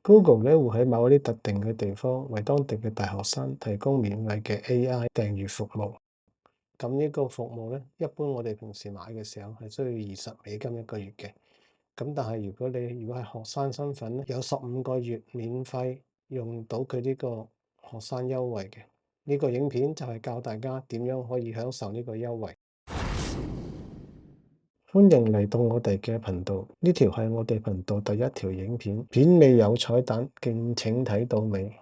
Google 咧會喺某一啲特定嘅地方，為當地嘅大學生提供免費嘅 AI 訂閱服務。咁呢個服務咧，一般我哋平時買嘅時候係需要$20一個月嘅。咁但係如果係學生身份咧，有15個月免費用到佢呢個學生優惠嘅。呢個影片就係教大家點樣可以享受呢個優惠。歡迎嚟到我哋嘅頻道，呢條係我哋頻道第一條影片，片尾有彩蛋，敬請睇到尾。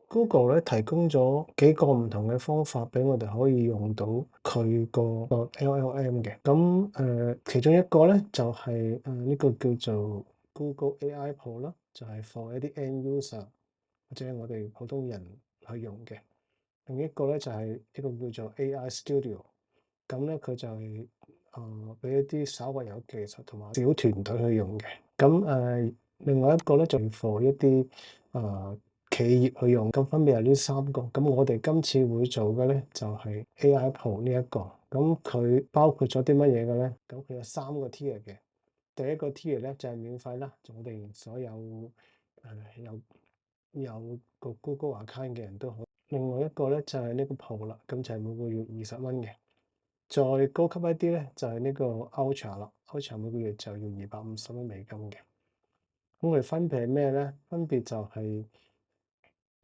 Google 咧提供咗幾個唔同嘅方法俾我哋可以用到佢個 LLM 嘅。其中一個咧就係呢個叫做 Google AI Pro 啦，就係 for 一啲 end user 或者係我哋普通人去用嘅。另一個咧就係一個叫做 AI Studio，咁咧佢就係俾一啲稍為有技術同埋小團隊去用嘅。另外一個咧就係 for 一啲企業去用，咁分別係呢三個。咁我哋今次會做嘅咧就係 AI Pro 呢一個。咁佢包括咗啲乜嘢嘅咧？咁佢有3個 tier 嘅。第一個 tier 咧就係免費啦，我哋所有有個 Google account 嘅人都可以。另外一個咧就係呢個 Pro 啦，咁就係每個月20蚊嘅。再高級一啲咧就係呢個 Ultra 啦，Ultra 每個月就要$250嘅。咁佢分別係咩咧？分別就係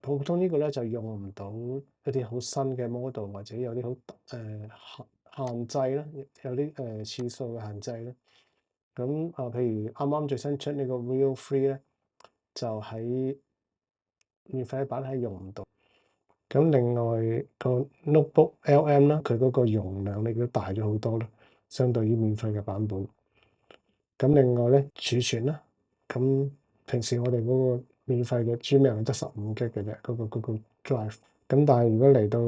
普通呢個咧就用唔到一啲好新嘅 model，或者有啲好限制啦，有啲次數嘅限制啦。譬如啱啱最新出呢個 Real 3咧，就喺免費版係用唔到。咁另外個 Notebook LM 啦，佢嗰個容量亦都大咗好多啦，相對於免費嘅版本。咁另外咧儲存啦，咁平時我哋嗰個免費嘅 Gmail 得15G 嘅啫，嗰個 Google Drive。咁但係如果嚟到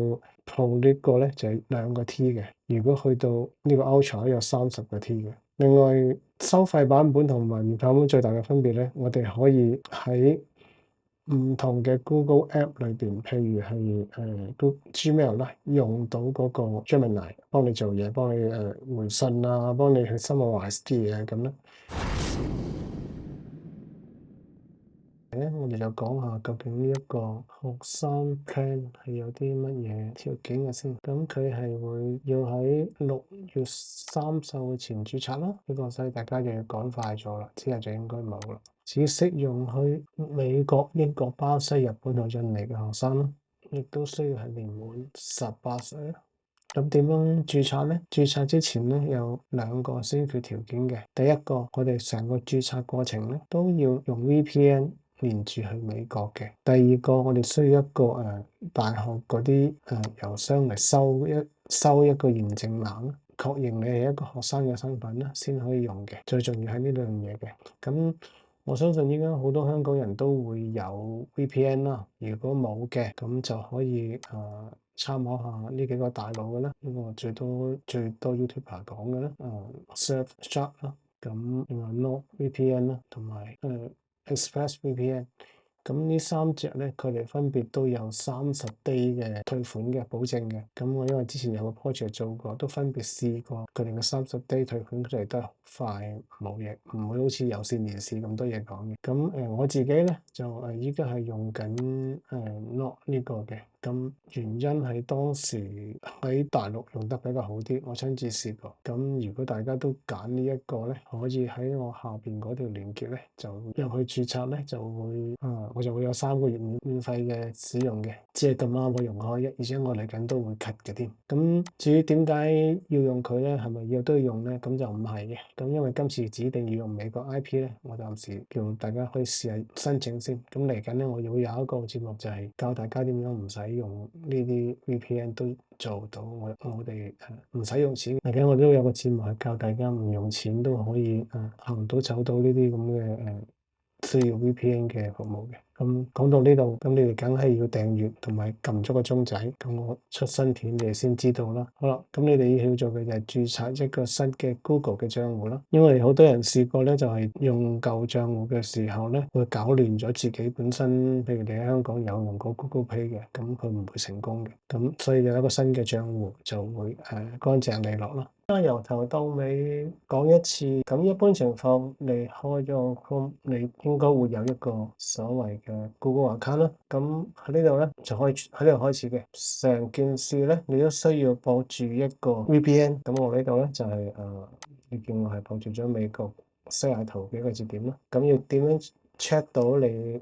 Pro 呢個咧就係2個 T 嘅，如果去到呢個 Ultra 咧有30個 T 嘅。另外收費版本同埋免費版本最大嘅分別咧，我哋可以喺唔同嘅 Google App 裏邊，譬如係Gmail 啦，用到嗰個 Gemini 幫你做嘢，幫你回信啊，幫你去 summarize 啲嘢咁咧。我哋就講下究竟呢一個學生 plan 係有啲乜嘢條件嘅先。咁佢係會要喺6月30號前註冊啦，呢個所以大家就要趕快咗啦，之後就應該冇啦。只適用去美國、英國、巴西、日本同印尼嘅學生啦，亦都需要係年滿18歲。咁點樣註冊呢？註冊之前咧有2個先決條件嘅。第一個，我哋成個註冊過程咧都要用 VPN 連住去美國嘅。第二個，我哋需要一個大學嗰啲郵箱嚟收一個驗證碼，確認你係一個學生嘅身份啦，先可以用嘅。最重要係呢兩樣嘢嘅。咁我相信應該好多香港人都會有 VPN 啦。如果冇嘅，咁就可以參考下呢幾個大佬嘅啦。呢個最多 YouTuber 講嘅啦，Surfshark 啦，咁另外 NordVPN 啦，同埋ExpressVPN。咁呢3隻咧，佢哋分別都有30 day 嘅退款嘅保證嘅。咁我因為之前有個 project 做過，都分別試過佢哋嘅30 day 退款出嚟都係快冇嘢，唔會好似有線電視咁多嘢講嘅。咁我自己咧就依家係用緊Nord 呢個嘅。咁原因係當時喺大陸用得比較好啲，我親自試過。咁如果大家都揀呢一個咧，可以喺我下邊嗰條連結咧，就入去註冊咧，我就會有3個月免費嘅使用嘅。只係咁啱我用開，而且我嚟緊都會 cut 嘅添。咁至於點解要用佢咧，係咪都要用咧？咁就唔係嘅。咁因為今次指定要用美國 IP 咧，我暫時叫大家可以試下申請先。咁嚟緊咧，我會有一個節目就係教大家點樣唔使用呢啲 VPN 都做到我哋唔使用錢。嚟緊我都有個節目係教大家唔用錢都可以行到走到呢啲咁嘅需要 VPN 嘅服務嘅。咁講到呢度，咁你哋梗係要訂閱同埋撳咗個鐘仔，咁我出新片你哋先知道啦。好啦，咁你哋要做嘅就係註冊一個新嘅 Google 嘅賬戶啦。因為好多人試過咧，就係用舊賬戶嘅時候咧，會搞亂咗自己本身。譬如你喺香港有用過 Google Pay 嘅，咁佢唔會成功嘅。咁所以有一個新嘅賬戶就會乾淨利落啦。由頭到尾講一次，咁一般情況你開咗個 Chrome，你應該會有一個所謂嘅 Google account 啦。咁喺呢度咧就可以喺呢度開始嘅。成件事咧你都需要綁住一個 VPN。咁我呢度咧就係你見我係綁住咗美國西雅圖嘅一個節點啦。咁要點樣 check 到你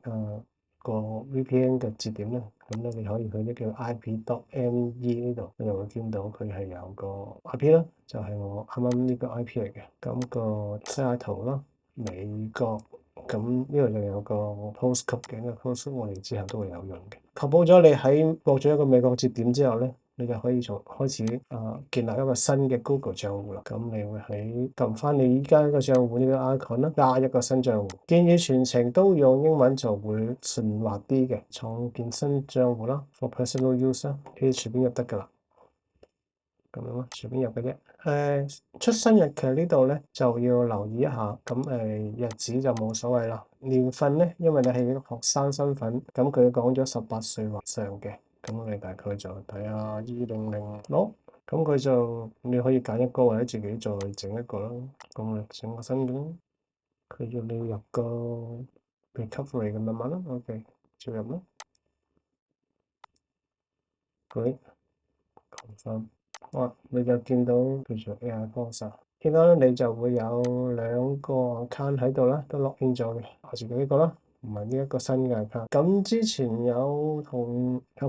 個 VPN 嘅節點咧？咁咧你可以去呢叫 IP.me 呢度，你就會見到佢係有個 IP 啦，就係我啱啱呢個 IP 嚟嘅。咁個西雅圖啦，美國，咁呢度就有個 postcode 嘅，呢個 postcode 我哋之後都會有用嘅。確保咗你喺獲咗一個美國節點之後咧，你就可以開始建立一個新嘅 Google 賬戶啦。咁你會喺撳翻你依家呢個賬戶呢個 icon 啦，加一個新賬戶。建議全程都用英文就會順滑啲嘅。創建新賬戶啦 ，for personal use 啦，可以隨便入得噶啦。咁樣咯，隨便入嘅啫。出生日期呢度咧就要留意一下，咁日子就冇所謂啦。年份咧，因為你係一個學生身份，咁佢講咗18歲或上嘅，咁我哋大概就睇下2006，咁佢就你可以揀一個或者自己再整一個啦。咁我哋整個新嘅，佢要你入個 recovery 嘅密碼啦。OK，照入啦。佢 confirm。哇！你就見到叫做 AI Force，見到咧你就會有2個 account 喺度啦，都 login 咗嘅。我自己呢個啦，唔係呢一個新嘅 account。咁之前有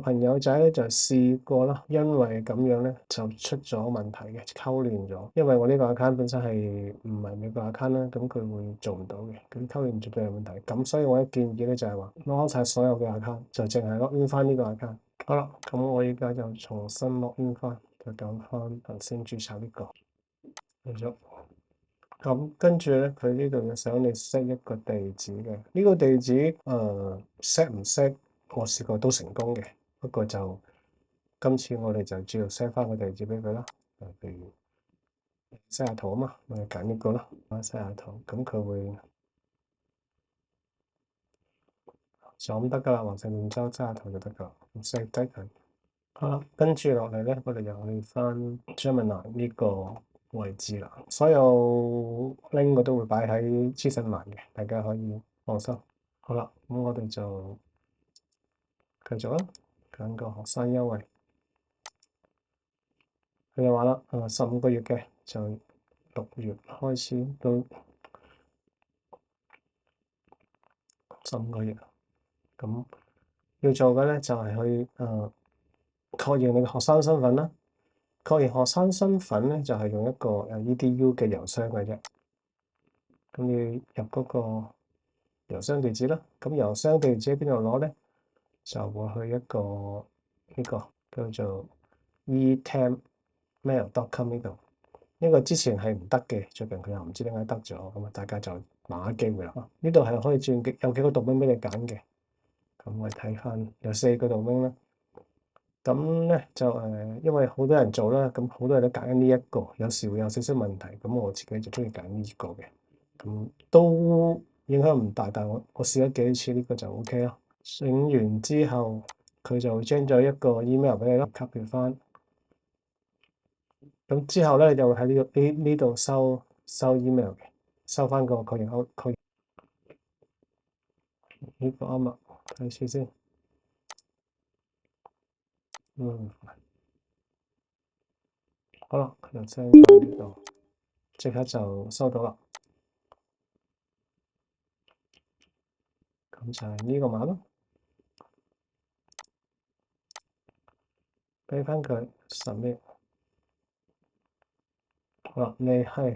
朋友仔咧就試過啦，因為咁樣咧就出咗問題嘅，溝亂咗。因為我呢個 account 本身係唔係美國 account 啦，咁佢會做唔到嘅，咁溝亂絕對有問題。咁所以我嘅建議咧就係話攞晒所有嘅 account，就淨係 login 翻呢個 account。好啦，咁我而家就重新 login 翻。就撳翻頭先註冊呢個，嚟咗。咁跟住咧，佢呢度就想你 set 一個地址嘅。呢個地址set 唔 set，我試過都成功嘅。不過就今次我哋就照 set 翻個地址俾佢啦。譬如西雅圖啊嘛，我哋揀呢個啦，西雅圖。咁佢會就咁得噶啦，華盛頓州西雅圖就得噶啦。咁 set 低佢。好啦，跟住落嚟咧，我哋又去翻 Gemini 呢個位置啦。所有 link 我都會擺喺資訊欄嘅，大家可以放心。好啦，咁我哋就繼續啦，揀個學生優惠。佢就話啦，15個月嘅，就6月開始到15個月。咁要做嘅咧就係去確認你嘅學生身份啦。確認學生身份咧，就係用一個EDU 嘅郵箱嘅啫。咁你入嗰個郵箱地址啦。咁郵箱地址喺邊度攞咧？就會去一個呢個叫做 eTempMail.com 呢度。呢個之前係唔得嘅，最近佢又唔知點解得咗，咁啊大家就把握機會啦。呢度係可以轉有幾個 domain 俾你揀嘅。咁我哋睇翻有4個 domain啦。咁咧就因為好多人做啦，咁好多人都揀緊呢一個，有時會有少少問題。咁我自己就中意揀呢個嘅，咁都影響唔大。但係我試咗幾次，呢個就 OK 啦。整完之後，佢就 send 咗一個 email 俾你啦，copy 翻。咁之後咧，你就會喺呢度收 email 嘅，收翻個確認呢個啱啦，睇次先。好啦，佢就 send 咗呢度，即刻就收到啦。咁就係呢個碼咯，俾翻佢 submit。好啦，你可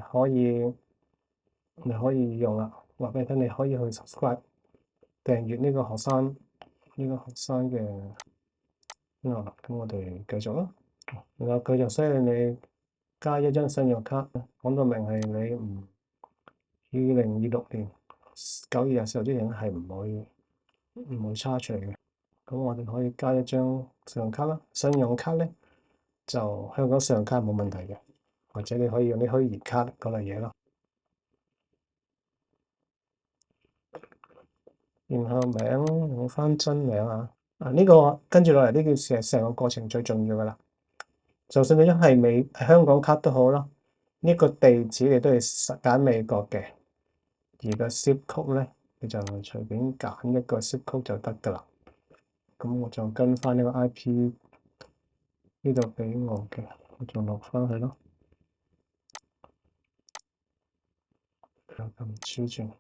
以用啦。話俾你聽，你可以去 subscribe 訂閱呢個學生嘅咁我哋繼續啦。然後佢就需要你加一張信用卡，講到明係你2026年9月14號之前係唔會差出嚟嘅。咁我哋可以加一張信用卡啦。信用卡咧就香港信用卡冇問題嘅，或者你可以用啲虛擬卡嗰類嘢咯。然後名用翻真名啊！呢個跟住落嚟呢件事係成個過程最重要噶啦。就算你一係香港卡都好啦，呢個地址你都係揀美國嘅，而個 zip code 咧，你就隨便揀一個 zip code 就得㗎啦。咁我就跟翻呢個 IP 呢度俾我嘅，我就落翻去咯。就咁輸轉。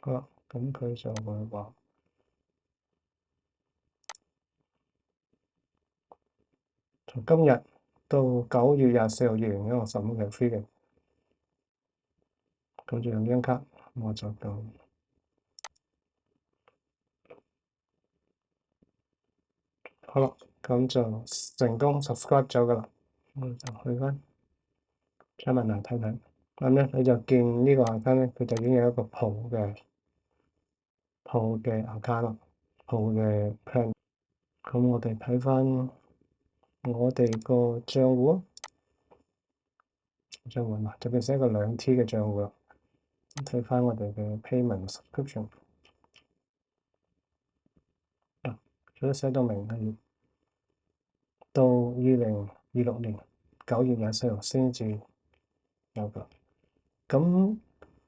好啦，咁佢就會話從今日到9月24號2015嘅 free 嘅，咁就用呢張卡，我就到。好啦，咁就成功 subscribe 咗㗎啦。我就去翻 Gemini 睇睇，咁咧你就見呢個 account 咧，佢就已經有一個鋪嘅 account 啦，鋪嘅 plan。咁我哋睇翻我哋個賬戶啊，賬戶就變成一個2T 嘅賬戶啦。睇翻我哋嘅 payment subscription，佢都寫到明係到2026年9月24號先至有㗎。咁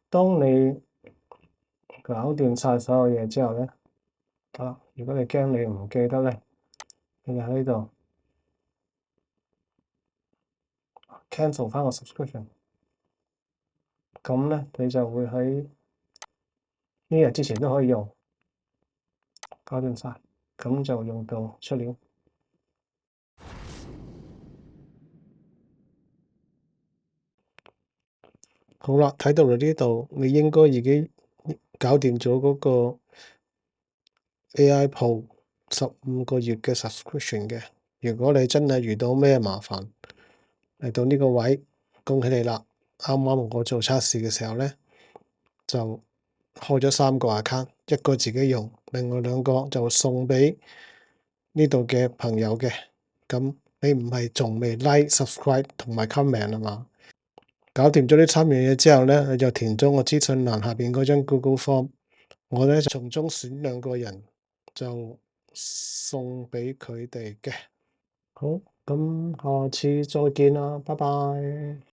當你搞掂晒所有嘢之後咧，如果你驚你唔記得咧，你就喺呢度 cancel 翻個 subscription，咁咧你就會喺呢日之前都可以用，搞掂晒，咁就用到出年。好啦，睇到嚟呢度，你應該已經搞掂咗嗰個 AI Pro 15個月嘅 subscription 嘅。如果你真係遇到咩麻煩嚟到呢個位，恭喜你啦！啱啱我做測試嘅時候咧，就開咗3個 account，一個自己用，另外2個就送俾呢度嘅朋友嘅。咁你唔係仲未 like、subscribe 同埋 comment 啊嘛？搞掂咗呢3樣嘢之後咧，你就填咗我資訊欄下邊嗰張 Google Form，我咧就從中選2個人就送俾佢哋嘅。好，咁下次再見啦，拜拜。